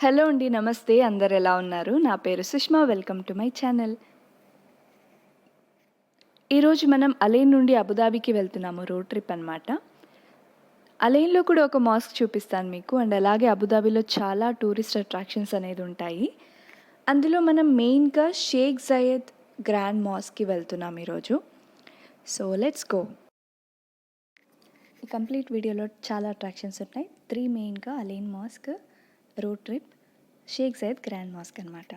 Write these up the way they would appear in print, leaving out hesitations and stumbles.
Hello అండి. నమస్తే. అందరు ఎలా ఉన్నారు? నా పేరు Sushma. Welcome to my channel. ఈరోజు మనం అలైన్ నుండి అబుదాబికి వెళ్తున్నాము. రోడ్ ట్రిప్ అనమాట. అలైన్లో కూడా ఒక మాస్క్ చూపిస్తాను మీకు. అండ్ అలాగే అబుదాబిలో చాలా టూరిస్ట్ అట్రాక్షన్స్ అనేది ఉంటాయి. అందులో మనం మెయిన్గా షేక్ జయద్ గ్రాండ్ మాస్క్కి వెళ్తున్నాం ఈరోజు. So let's go. ఈ కంప్లీట్ వీడియోలో చాలా అట్రాక్షన్స్ ఉంటాయి. 3 మెయిన్గా Al Ain mosque, road trip, Sheikh Zayed Grand Mosque అనమాట.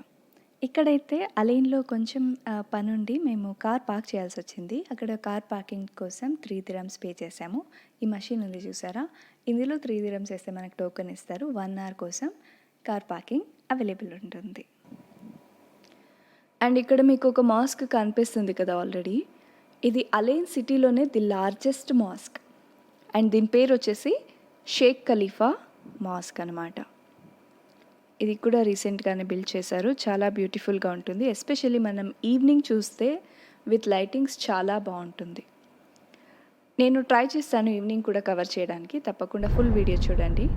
ఇక్కడైతే అలైన్లో కొంచెం పనుండి మేము కార్ పార్క్ చేయాల్సి వచ్చింది. అక్కడ కార్ పార్కింగ్ కోసం 3 dirhams పే చేసాము. ఈ మషిన్ ఉంది చూసారా, ఇందులో 3 dirhams వేస్తే మనకు టోకెన్ ఇస్తారు. 1 hour కోసం కార్ పార్కింగ్ అవైలబుల్ ఉంటుంది. అండ్ ఇక్కడ మీకు ఒక మాస్క్ కనిపిస్తుంది కదా ఆల్రెడీ. ఇది అలైన్ సిటీలోనే ది లార్జెస్ట్ మాస్క్. అండ్ దీని పేరు వచ్చేసి షేక్ ఖలీఫా మాస్క్ అనమాట. ఇది కూడా రీసెంట్గానే బిల్డ్ చేశారు. చాలా బ్యూటిఫుల్గా ఉంటుంది. ఎస్పెషల్లీ మనం ఈవినింగ్ చూస్తే విత్ లైటింగ్స్ చాలా బాగుంటుంది. నేను ట్రై చేస్తాను ఈవినింగ్ కూడా కవర్ చేయడానికి. తప్పకుండా ఫుల్ వీడియో చూడండి.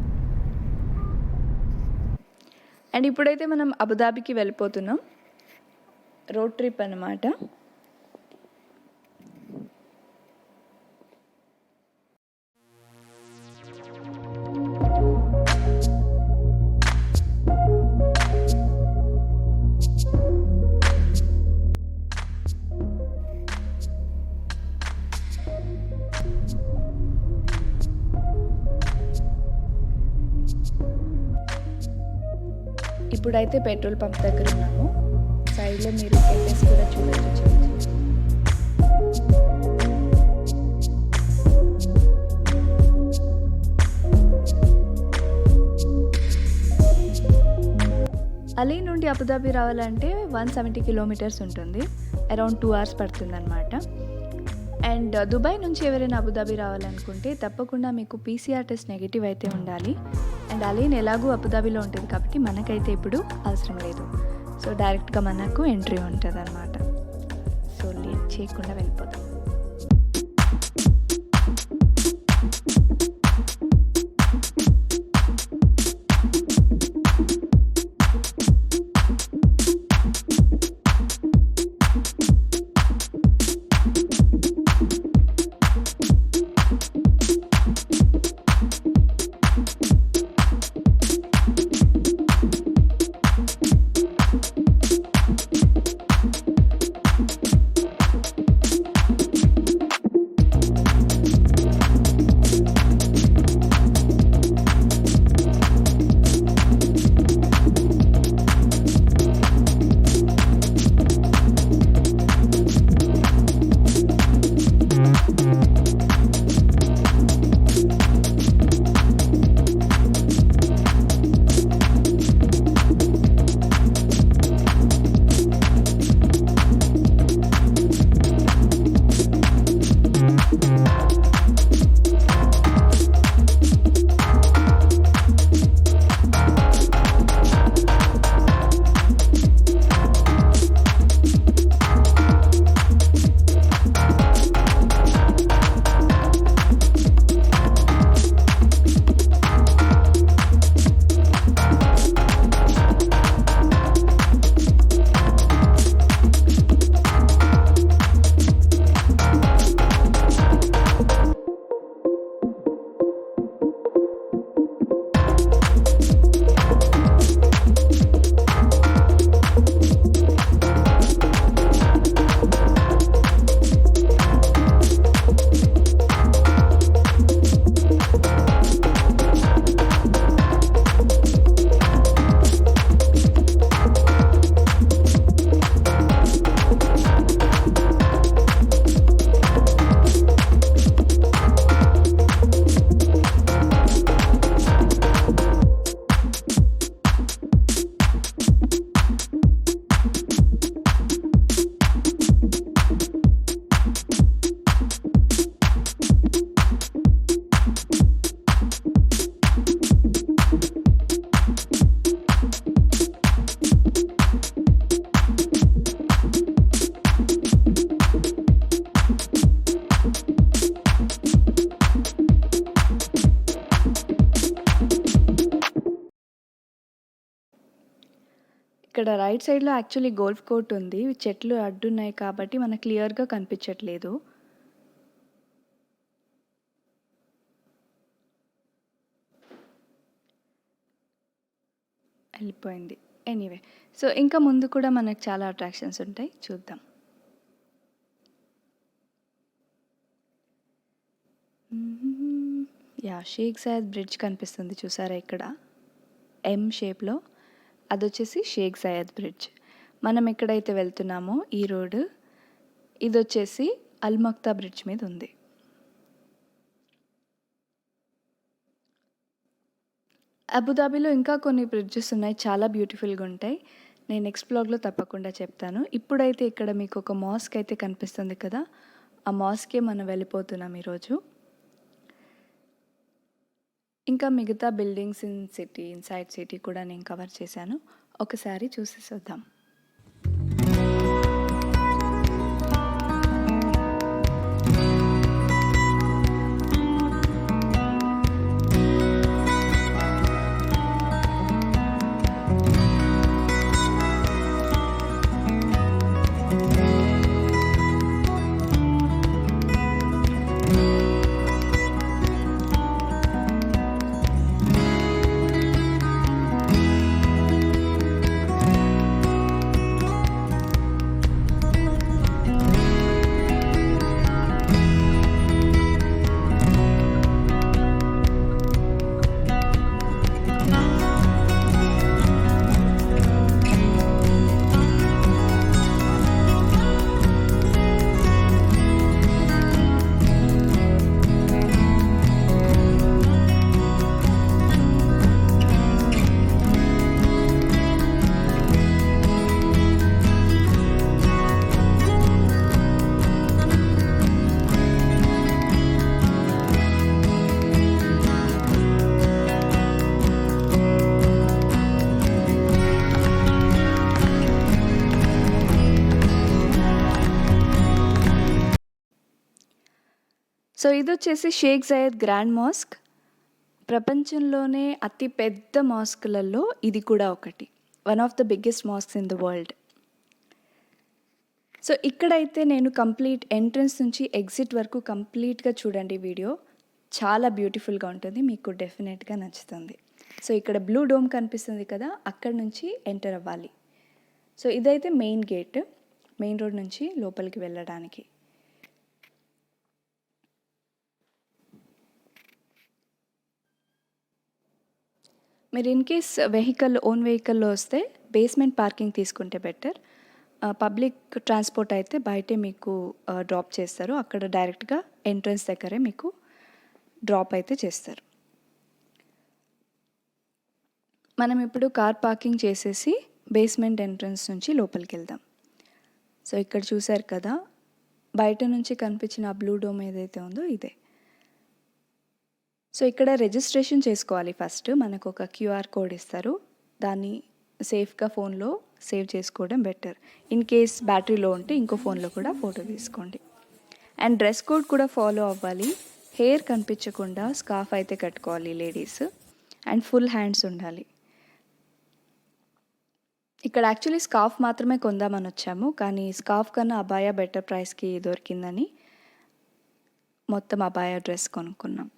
అండ్ ఇప్పుడైతే మనం అబుదాబికి వెళ్ళిపోతున్నాం. రోడ్ ట్రిప్ అన్నమాట. ఇప్పుడైతే పెట్రోల్ పంప్ దగ్గర ఉన్నాము. సైడ్లో మీరు కెఫేస్ కూడా చూడొచ్చు. అలీ నుండి అబుదాబి రావాలంటే 170 kilometers ఉంటుంది. Around 2 hours పడుతుందన్నమాట. అండ్ దుబాయ్ నుంచి ఎవరైనా అబుదాబి రావాలనుకుంటే తప్పకుండా మీకు PCR టెస్ట్ నెగిటివ్ అయితే ఉండాలి. అండ్ అలైన్ ఎలాగూ అబుదాబిలో ఉంటుంది కాబట్టి మనకైతే ఇప్పుడు అవసరం లేదు. సో డైరెక్ట్గా మనకు ఎంట్రీ ఉంటుంది అన్నమాట. సో లేట్ చేయకుండా వెళ్ళిపోతాం. ఇక్కడ రైట్ సైడ్‌లో యాక్చువల్లీ గోల్ఫ్ కోర్ట్ ఉంది. చెట్లు అడ్డున్నాయి కాబట్టి మనకు క్లియర్‌గా కనిపించట్లేదు. వెళ్ళిపోయింది. ఎనీవే. సో, ఇంకా ముందు కూడా మనకు చాలా అట్రాక్షన్స్ ఉంటాయి. చూద్దాం. షేక్ జయాద్ బ్రిడ్జ్ కనిపిస్తుంది చూసారా ఇక్కడ? ఎం షేప్‌లో. అదొచ్చేసి షేక్ జయాద్ బ్రిడ్జ్. మనం ఎక్కడైతే వెళ్తున్నామో ఈ రోడ్ ఇదొచ్చేసి అల్ మక్తా బ్రిడ్జ్ మీద ఉంది. అబుదాబిలో ఇంకా కొన్ని బ్రిడ్జెస్ ఉన్నాయి. చాలా బ్యూటిఫుల్‌గా ఉంటాయి. నేను నెక్స్ట్ వ్లాగ్‌లో తప్పకుండా చెప్తాను. ఇప్పుడైతే ఇక్కడ మీకు ఒక మాస్క్ అయితే కనిపిస్తుంది కదా! ఆ మాస్క్‌కే మనం వెళ్ళిపోతున్నాం ఈరోజు. ఇంకా మిగతా బిల్డింగ్స్ ఇన్సైడ్ సిటీ కూడా నేను కవర్ చేశాను. ఒకసారి చూసేసొద్దాం. సో ఇదొచ్చేసి షేక్ జయాద్ గ్రాండ్ మాస్క్. ప్రపంచంలోనే అతి పెద్ద మాస్కులలో ఇది కూడా ఒకటి. One of the biggest mosques in the world. So ఇక్కడైతే నేను కంప్లీట్ ఎంట్రన్స్ నుంచి ఎగ్జిట్ వరకు కంప్లీట్గా చూడండి వీడియో. చాలా బ్యూటిఫుల్గా ఉంటుంది. మీకు డెఫినెట్గా నచ్చుతుంది. సో ఇక్కడ బ్లూ డోమ్ కనిపిస్తుంది కదా, అక్కడ నుంచి ఎంటర్ అవ్వాలి. సో ఇదైతే మెయిన్ గేట్, మెయిన్ రోడ్ నుంచి లోపలికి వెళ్ళడానికి. మీరు ఇన్ కేస్ ఓన్ వెహికల్లో వస్తే బేస్మెంట్ పార్కింగ్ తీసుకుంటే బెటర్. పబ్లిక్ ట్రాన్స్పోర్ట్ అయితే బయటే మీకు డ్రాప్ చేస్తారు. అక్కడ డైరెక్ట్గా ఎంట్రన్స్ దగ్గరే మీకు డ్రాప్ అయితే చేస్తారు. మనం ఇప్పుడు కార్ పార్కింగ్ చేసేసి బేస్మెంట్ ఎంట్రన్స్ నుంచి లోపలికి వెళ్దాం. సో ఇక్కడ చూసారు కదా, బయట నుంచి కనిపించిన బ్లూ డోమ్ ఏదైతే ఉందో ఇదే. సో ఇక్కడ రిజిస్ట్రేషన్ చేసుకోవాలి. ఫస్ట్ మనకు ఒక క్యూఆర్ కోడ్ ఇస్తారు. దాన్ని సేఫ్గా ఫోన్లో సేవ్ చేసుకోవడం బెటర్. ఇన్ కేస్ బ్యాటరీ లో ఉంటే ఇంకో ఫోన్లో కూడా ఫోటో తీసుకోండి. అండ్ డ్రెస్ కోడ్ కూడా ఫాలో అవ్వాలి. హెయిర్ కనిపించకుండా స్కార్ఫ్ అయితే కట్టుకోవాలి లేడీస్. అండ్ ఫుల్ హ్యాండ్స్ ఉండాలి. ఇక్కడ యాక్చువల్లీ స్కార్ఫ్ మాత్రమే కొందామని వచ్చాము, కానీ స్కార్ఫ్ కన్నా అబాయా బెటర్ ప్రైస్కి దొరికిందని మొత్తం అబాయా డ్రెస్ కొనుక్కున్నాం.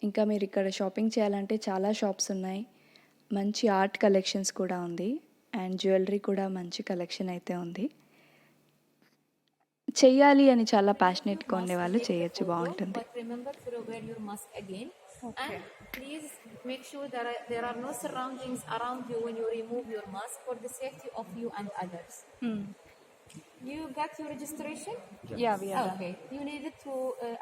ఇంకా మీరు ఇక్కడ షాపింగ్ చేయాలంటే చాలా షాప్స్ ఉన్నాయి. మంచి ఆర్ట్ కలెక్షన్స్ కూడా ఉంది. అండ్ జ్యువెలరీ కూడా మంచి కలెక్షన్ అయితే ఉంది. చెయ్యాలి అని చాలా ప్యాషనెట్గా ఉండే వాళ్ళు చేయొచ్చు, బాగుంటుంది. And please make sure there are no surroundings around you when you remove your mask for the safety of you and others. You got your registration? Yeah, we are. Okay. You need it to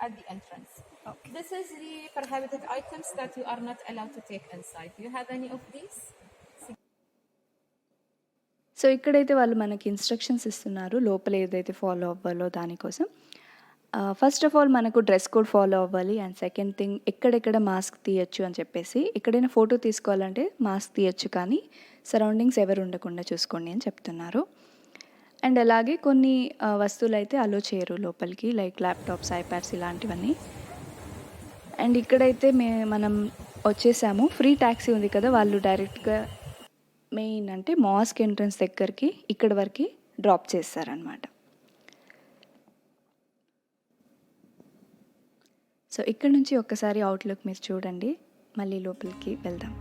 at the entrance. Okay. This is the prohibited items that you are not allowed to take inside. Do you have any of these? So ఇక్కడైతే వాళ్ళు మనకి instructions ఇస్తున్నారు లోపల ఏదైతే follow అవ్వాలో దానికోసం. First of all మనకు dress code follow అవ్వాలి. అండ్ సెకండ్ థింగ్, ఎక్కడెక్కడ మాస్క్ తీయచ్చు అని చెప్పేసి, ఎక్కడైనా ఫోటో తీసుకోవాలంటే మాస్క్ తీయచ్చు, కానీ సరౌండింగ్స్ ఎవరు ఉండకుండా చూసుకోండి అని చెప్తున్నారు. అండ్ అలాగే కొన్ని వస్తువులు అయితే అలో చేయరు లోపలికి, లైక్ ల్యాప్టాప్స్, ఐప్యాడ్స్ ఇలాంటివన్నీ. అండ్ ఇక్కడైతే మనం వచ్చేసాము. ఫ్రీ ట్యాక్సీ ఉంది కదా, వాళ్ళు డైరెక్ట్గా మెయిన్ అంటే మాస్క్ ఎంట్రన్స్ దగ్గరికి ఇక్కడ వరకు డ్రాప్ చేస్తారనమాట. సో ఇక్కడ నుంచి ఒక్కసారి అవుట్లుక్ మీరు చూడండి, మళ్ళీ లోపలికి వెళ్దాం.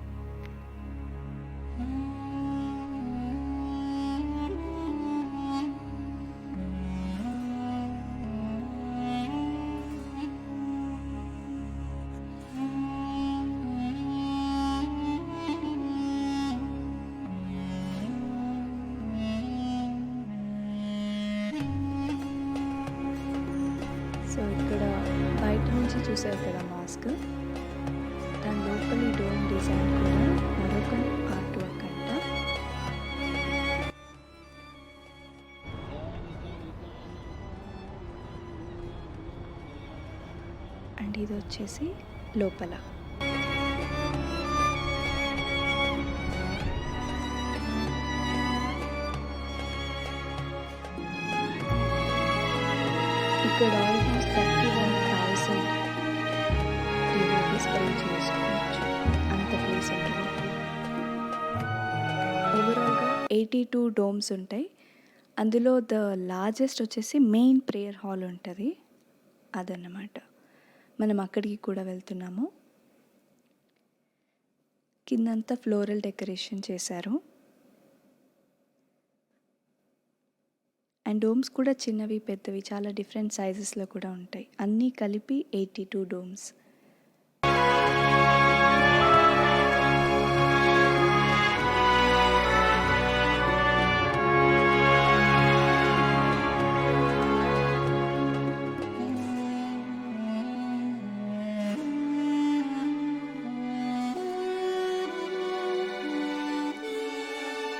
సో ఇక్కడ బయట నుంచి చూసారు కదా మాస్క్, దాని లోపలి డోమ్ డిజైన్ కూడా మరొక ఆర్ట్ వర్క్ అంట. అండ్ ఇది వచ్చేసి లోపల. ఇక్కడ ఆల్మోస్ట్ 31,000 స్పెల్ చేసుకోవచ్చు, అంత ప్లేస్ ఉంటుంది. ఓవరాల్గా 82 డోమ్స్ ఉంటాయి. అందులో ద లార్జెస్ట్ వచ్చేసి మెయిన్ ప్రేయర్ హాల్ ఉంటుంది, అదన్నమాట. మనం అక్కడికి కూడా వెళ్తున్నాము. కిందంతా ఫ్లోరల్ డెకరేషన్ చేశారు. అండ్ డోమ్స్ కూడా చిన్నవి పెద్దవి చాలా డిఫరెంట్ సైజెస్లో కూడా ఉంటాయి. అన్నీ కలిపి 82 డోమ్స్.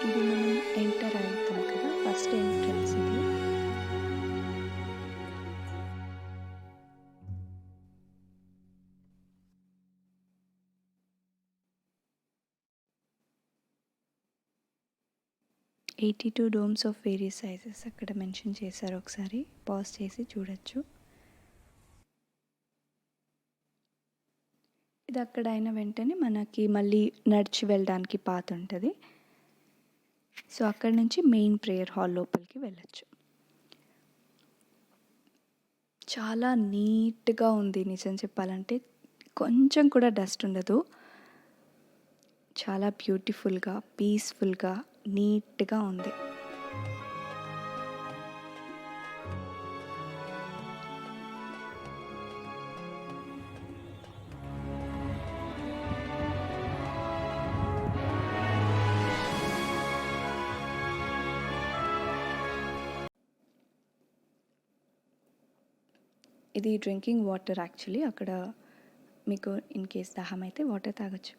ఇది మనం ఎంటర్ అవుతాం కదా, ఫస్ట్ ఎంట్రన్స్ ఇది. "82 డోమ్స్ ఆఫ్ వేరియస్ సైజెస్" అక్కడ మెన్షన్ చేశారు. ఒకసారి పాజ్ చేసి చూడొచ్చు. ఇది అక్కడ అయిన వెంటనే మనకి మళ్ళీ నడిచి వెళ్ళడానికి పాత్ ఉంటుంది. సో అక్కడ నుంచి మెయిన్ ప్రేయర్ హాల్ లోపలికి వెళ్ళచ్చు. చాలా నీట్గా ఉంది, నిజం చెప్పాలంటే కొంచెం కూడా డస్ట్ ఉండదు. చాలా బ్యూటిఫుల్గా, పీస్ఫుల్గా, నీట్గా ఉంది. ఇది డ్రింకింగ్ వాటర్ యాక్చువల్లీ. అక్కడ మీకు ఇన్ కేస్ దాహం అయితే వాటర్ తాగొచ్చు.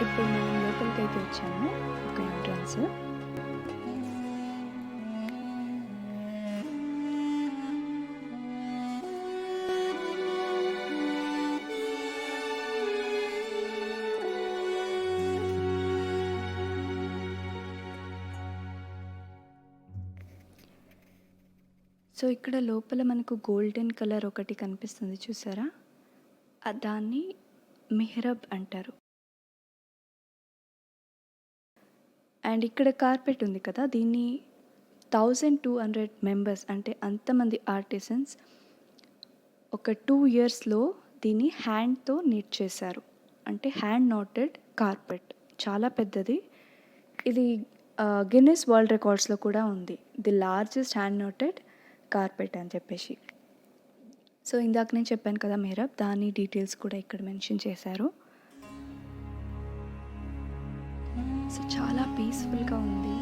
ఇప్పుడు మనం లోపలికైతే వచ్చాము, ఒక ఎంట్రన్స్. సో ఇక్కడ లోపల మనకు గోల్డెన్ కలర్ ఒకటి కనిపిస్తుంది, చూసారా? దాన్ని మిహ్రబ్ అంటారు. అండ్ ఇక్కడ కార్పెట్ ఉంది కదా, దీన్ని 1200 మెంబర్స్ అంటే అంతమంది ఆర్టిసన్స్ ఒక 2 ఇయర్స్లో దీన్ని హ్యాండ్తో నీట్ చేశారు. అంటే హ్యాండ్ నాటెడ్ కార్పెట్, చాలా పెద్దది. ఇది గిన్నెస్ వరల్డ్ రికార్డ్స్లో కూడా ఉంది, the largest hand knotted carpet అని చెప్పేసి. సో ఇందాక నేను చెప్పాను కదా మిహ్రబ్, దాని డీటెయిల్స్ కూడా ఇక్కడ మెన్షన్ చేశారు. సో చాలా పీస్ఫుల్గా ఉంది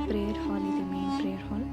ప్రేయర్ హాల్, ఇది మెయిన్ ప్రేయర్ హాల్.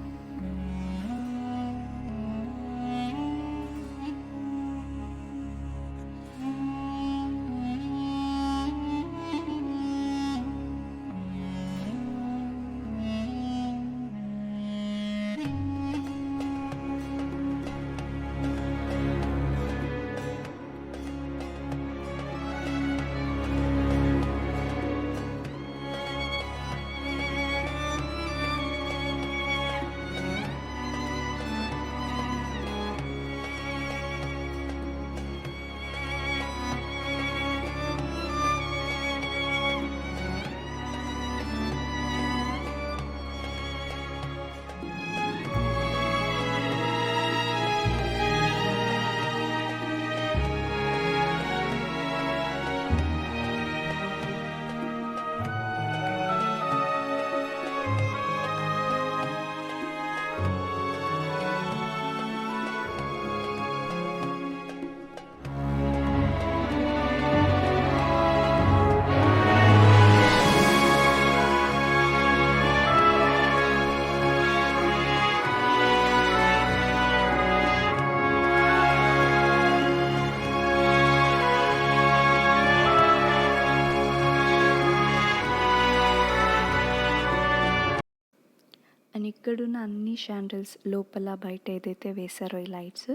ఇక్కడున్న అన్ని షాండిల్స్ లోపల బయట ఏదైతే వేశారో ఈ లైట్స్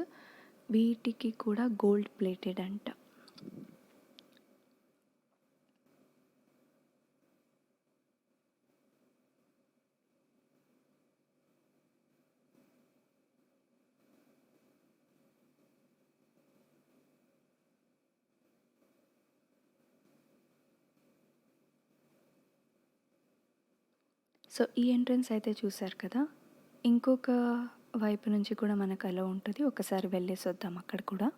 వీటికి కూడా గోల్డ్ ప్లేటెడ్ అంట. సో ఈ ఎంట్రన్స్ అయితే చూశారు కదా, ఇంకొక వైపు నుంచి కూడా మనకు అలా ఉంటుంది. ఒకసారి వెళ్ళేసి వద్దాం అక్కడ కూడా.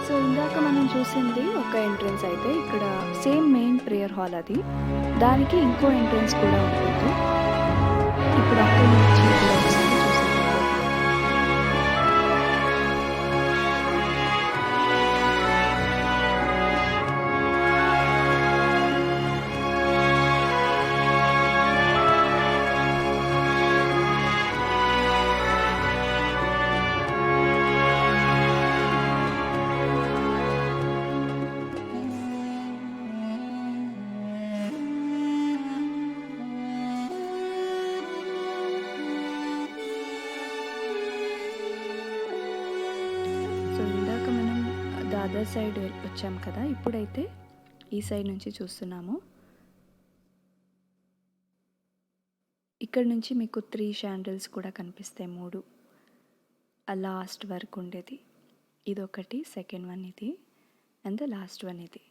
సో ఇందాక మనం చూసింది ఒక ఎంట్రన్స్ అయితే, ఇక్కడ సేమ్ మెయిన్ ప్రేయర్ హాల్ అది, దానికి ఇంకో ఎంట్రన్స్ కూడా ఉంటుంది. ఇప్పుడు అక్కడ నుంచి కూడా ఒకసారి చూసేద్దాం. సో ఇందాక మనం దాదర్ సైడ్ వచ్చాం కదా, ఇప్పుడైతే ఈ సైడ్ నుంచి చూస్తున్నాము. ఇక్కడ నుంచి మీకు 3 షాండిల్స్ కూడా కనిపిస్తాయి, 3 ఆ లాస్ట్ వరకు ఉండేది. ఇదొకటి, సెకండ్ వన్ ఇది, అండ్ ద లాస్ట్ వన్ ఇది.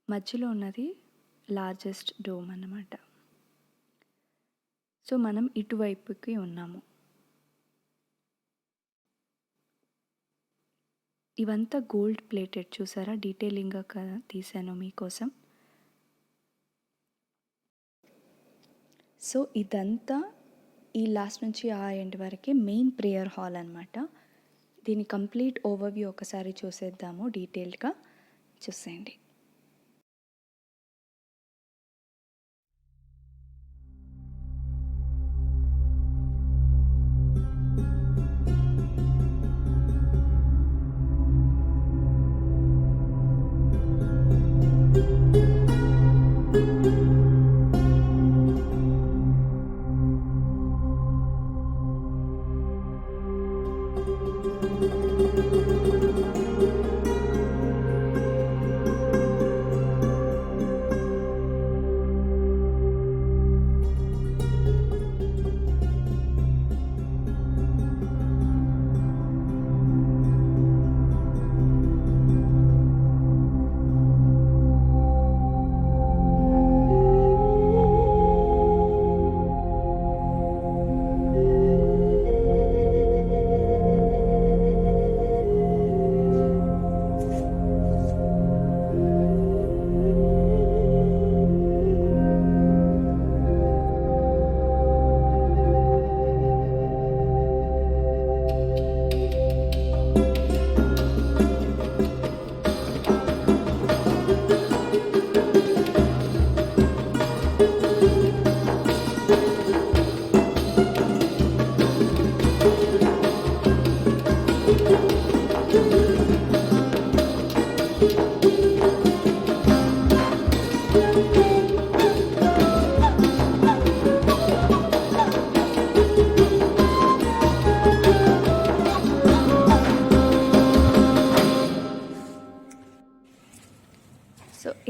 మధ్యలో ఉన్నది లార్జెస్ట్ డోమ్ అన్నమాట. సో మనం ఇటువైపుకి ఉన్నాము. ఇవంతా గోల్డ్ ప్లేటెడ్, చూసారా, డీటెయిలింగ్గా తీసాను మీకోసం. సో ఇదంతా ఈ లాస్ట్ నుంచి ఆ ఎండ్ వరకే మెయిన్ ప్రేయర్ హాల్ అన్నమాట. దీని కంప్లీట్ ఓవర్వ్యూ ఒకసారి చూసేద్దాము డీటెయిల్డ్గా. చూసేయండి.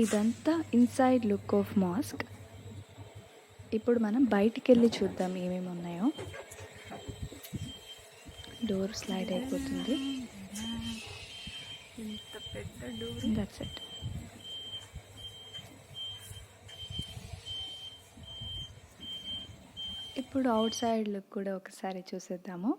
ఇదంతా ఇన్సైడ్ లుక్ ఆఫ్ మాస్క్. ఇప్పుడు మనం బయటికి వెళ్ళి చూద్దాం ఏమేమి ఉన్నాయో. డోర్ స్లైడ్ అయిపోతుంది. ఇంత పెద్ద డోర్. That's it. ఇప్పుడు అవుట్ సైడ్ లుక్ కూడా ఒకసారి చూసేద్దాము.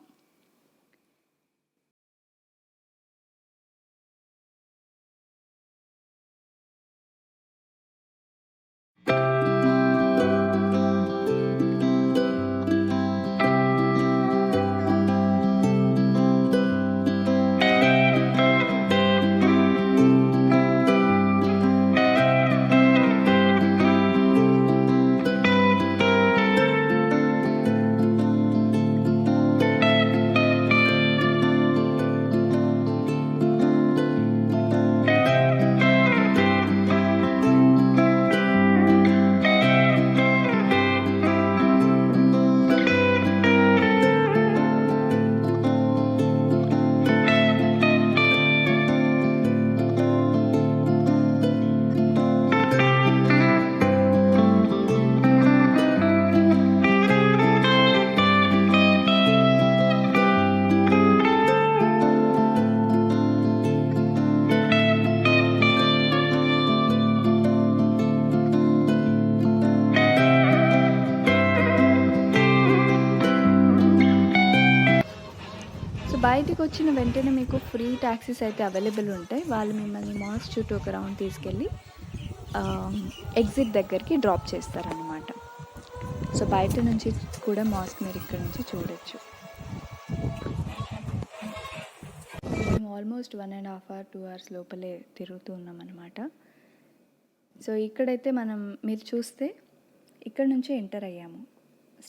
బయటికి వచ్చిన వెంటనే మీకు ఫ్రీ ట్యాక్సీస్ అయితే అవైలబుల్ ఉంటాయి. వాళ్ళు మిమ్మల్ని మాస్క్ చుట్టూ ఒక రౌండ్ తీసుకెళ్ళి ఎగ్జిట్ దగ్గరికి డ్రాప్ చేస్తారనమాట. సో బయట నుంచి కూడా మాస్క్ మీరు ఇక్కడ నుంచి చూడొచ్చు. మేము ఆల్మోస్ట్ 1.5 hour 2 hours లోపలే తిరుగుతూ ఉన్నాం అనమాట. సో ఇక్కడైతే మీరు చూస్తే ఇక్కడ నుంచే ఎంటర్ అయ్యాము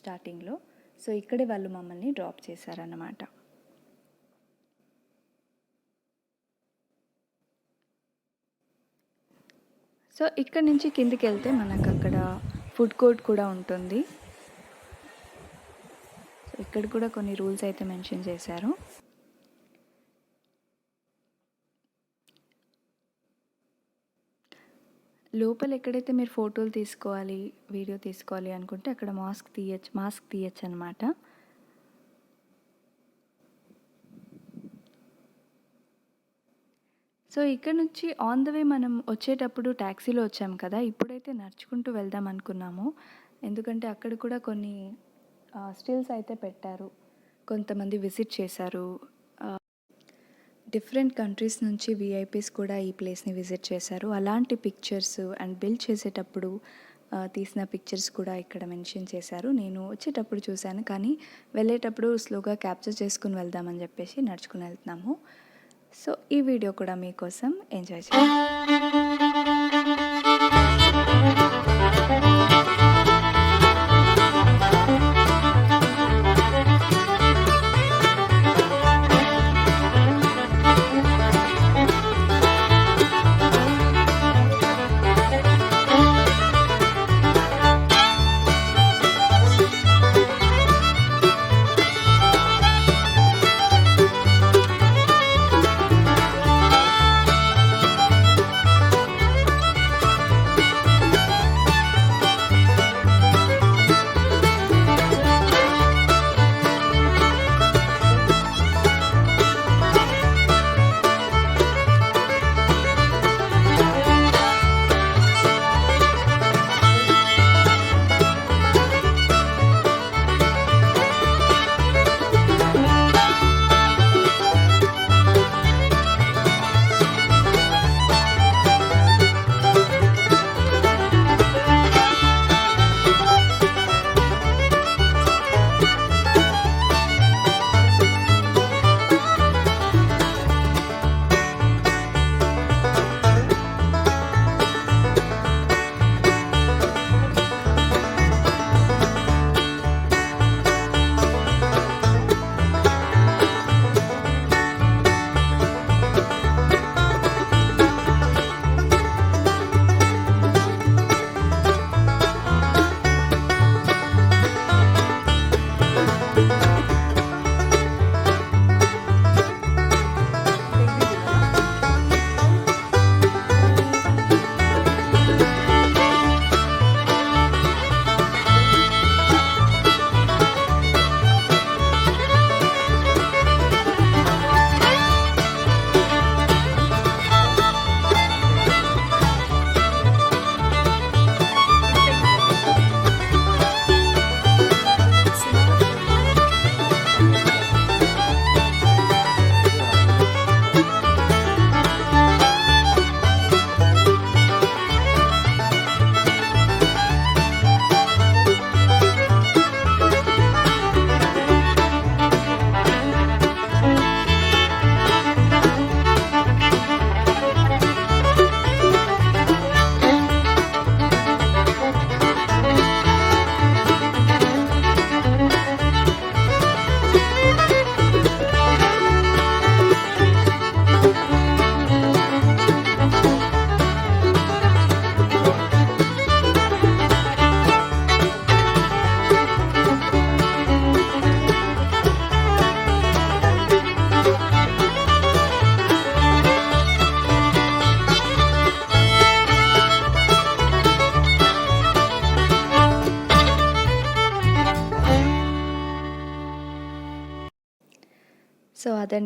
స్టార్టింగ్లో. సో ఇక్కడే వాళ్ళు మమ్మల్ని డ్రాప్ చేశారన్నమాట. సో ఇక్కడ నుంచి కిందికి వెళ్తే మనకు అక్కడ ఫుడ్ కోర్ట్ కూడా ఉంటుంది. సో ఇక్కడ కూడా కొన్ని రూల్స్ అయితే మెన్షన్ చేశారు. లోపల ఎక్కడైతే మీరు ఫోటోలు తీసుకోవాలి, వీడియో తీసుకోవాలి అనుకుంటే అక్కడ మాస్క్ తీయచ్చు అనమాట. సో ఇక్కడ నుంచి ఆన్ ద వే మనం వచ్చేటప్పుడు ట్యాక్సీలో వచ్చాము కదా, ఇప్పుడైతే నడుచుకుంటూ వెళ్దాం అనుకున్నాము. ఎందుకంటే అక్కడ కూడా కొన్ని స్టిల్స్ అయితే పెట్టారు, కొంతమంది విజిట్ చేశారు. డిఫరెంట్ కంట్రీస్ నుంచి విఐపీస్ కూడా ఈ ప్లేస్ని విజిట్ చేశారు. అలాంటి పిక్చర్స్ అండ్ బిల్డ్ చేసేటప్పుడు తీసిన పిక్చర్స్ కూడా ఇక్కడ మెన్షన్ చేశారు. నేను వచ్చేటప్పుడు చూశాను, కానీ వెళ్ళేటప్పుడు స్లోగా క్యాప్చర్ చేసుకుని వెళ్దామని చెప్పేసి నడుచుకుని వెళ్తున్నాము. సో ఈ వీడియో కూడా మీకోసం ఎంజాయ్ చేయండి.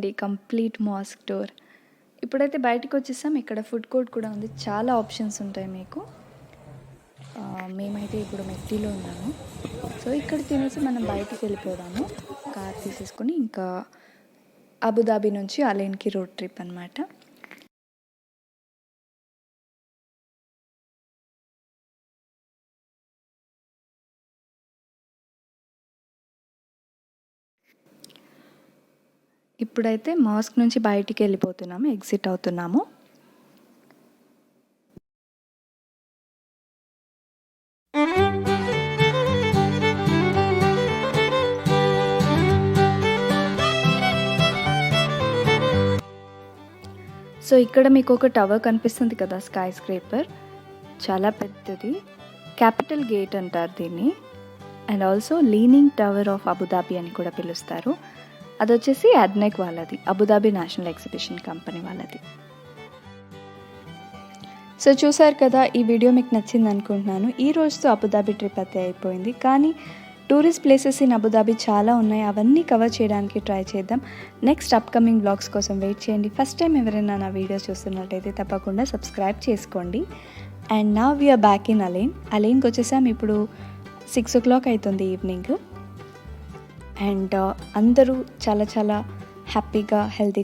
ఇదండి కంప్లీట్ మాస్క్ టూర్. ఇప్పుడైతే బయటకు వచ్చేసాం. ఇక్కడ ఫుడ్ కోర్ట్ కూడా ఉంది, చాలా ఆప్షన్స్ ఉంటాయి మీకు. మేమైతే ఇప్పుడు మెక్డీలో ఉన్నాము. సో ఇక్కడ తినేసి మనం బయటికి వెళ్ళిపోదాము కార్ తీసేసుకొని. ఇంకా అబుదాబి నుంచి అలైన్కి రోడ్ ట్రిప్ అనమాట. ఇప్పుడైతే మాస్క్ నుంచి బయటికి వెళ్ళిపోతున్నాము, ఎగ్జిట్ అవుతున్నాము. సో ఇక్కడ మీకు ఒక టవర్ కనిపిస్తుంది కదా, స్కై స్క్రేపర్, చాలా పెద్దది. క్యాపిటల్ గేట్ అంటారు దీన్ని. And also leaning tower of Abu Dhabi అని కూడా పిలుస్తారు. అది వచ్చేసి అడ్నెక్ వాళ్ళది, అబుదాబి నేషనల్ ఎగ్జిబిషన్ కంపెనీ వాళ్ళది. సో చూసారు కదా, ఈ వీడియో మీకు నచ్చింది అనుకుంటున్నాను. ఈ రోజుతో అబుదాబి ట్రిప్ అయితే అయిపోయింది. కానీ టూరిస్ట్ ప్లేసెస్ ఇన్ అబుదాబి చాలా ఉన్నాయి, అవన్నీ కవర్ చేయడానికి ట్రై చేద్దాం. నెక్స్ట్ అప్కమింగ్ బ్లాగ్స్ కోసం వెయిట్ చేయండి. ఫస్ట్ టైం ఎవరైనా నా వీడియోస్ చూస్తున్నట్టయితే తప్పకుండా సబ్స్క్రైబ్ చేసుకోండి. అండ్ నా వీఆర్ బ్యాక్ ఇన్ అలైన్కి వచ్చేసాం. ఇప్పుడు 6 o'clock అవుతుంది ఈవినింగ్. అండ్ అందరూ చాలా చాలా హ్యాపీగా హెల్తీ